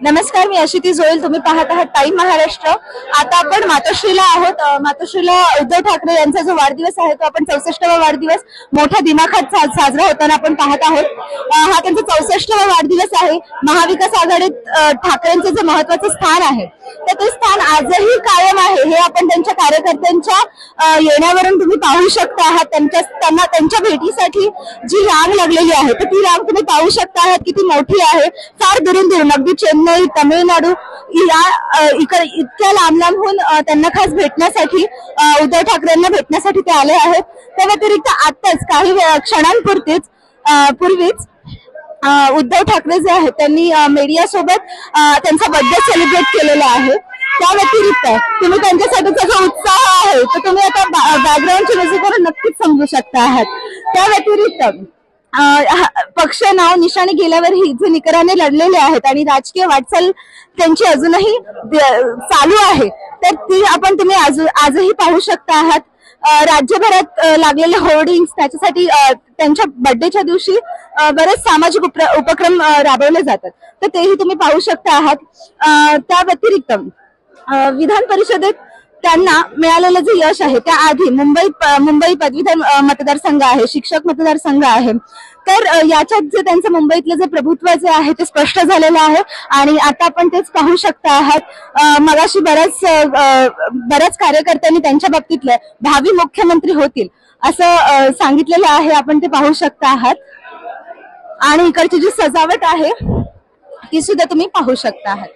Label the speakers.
Speaker 1: नमस्कार, मी अशिती जोईल. तुम्ही पाहत आहात टाइम महाराष्ट्र. आता आपण मातोश्रीला आहोत. मातोश्रीला उद्धव ठाकरे यांचा जो वाढदिवस आहे तो आपण 64वा वाढदिवस मोठ्या दिमाखात साजरा होताना आपण पाहत आहोत. हा त्यांचा 64वा वाढदिवस आहे. महाविकास आघाडीत ठाकरेंचं जे महत्वाचं स्थान आहे तर ते स्थान आजही कायम आहे. हे आपण त्यांच्या कार्यकर्त्यांच्या येण्यावरून तुम्ही पाहू शकता आहात. त्यांच्या भेटीसाठी जी रांग लागलेली आहे तर ती रांग तुम्ही पाहू शकता आहात किती मोठी आहे. फार दुरून अगदी चेन्नई, तमिळनाडू इतक्या लांब लांबहून त्यांना खास भेटण्यासाठी, उद्धव ठाकरेंना भेटण्यासाठी ते आले आहेत. त्या व्यतिरिक्त आताच काही पूर्वीच उद्धव ठाकरे जे आहेत त्यांनी मीडियासोबत त्यांचा बर्थडे सेलिब्रेट केलेला आहे. त्या व्यतिरिक्त तुम्ही त्यांच्यासाठीचा जो उत्साह आहे तो तुम्ही आता बॅकग्राऊंडच्या म्युझिकवरून नक्कीच समजू शकता आहात. त्या व्यतिरिक्त पक्ष नाव निशाणी गेल्यावरही जे निकराने लढलेले आहेत आणि राजकीय वाटचाल त्यांची अजूनही चालू आहे तर ती तुम्ही आजही पाहू शकता आहात. राज्यभरात लागलेले होर्डिंग्स, त्याच्यासाठी त्यांच्या बर्थडेच्या दिवशी बरेच सामाजिक उपक्रम राबवले जातात तर तेही तुम्ही पाहू शकता आहात. त्या व्यतिरिक्त विधान परिषदेत त्यांना मिळालेलं जे यश आहे त्याआधी मुंबई पदवीधर मतदारसंघ आहे, शिक्षक मतदारसंघ आहे. तर याच्यात जे त्यांचं मुंबईतलं जे प्रभुत्व जे आहे ते स्पष्ट झालेलं आहे आणि आता आपण तेच पाहू शकता आहात. मगाशी बऱ्याच कार्यकर्त्यांनी त्यांच्या बाबतीतले भावी मुख्यमंत्री होतील असं सांगितलेलं आहे. आपण ते पाहू शकता आहात आणि इकडची जी सजावट आहे ती सुद्धा तुम्ही पाहू शकता आहात.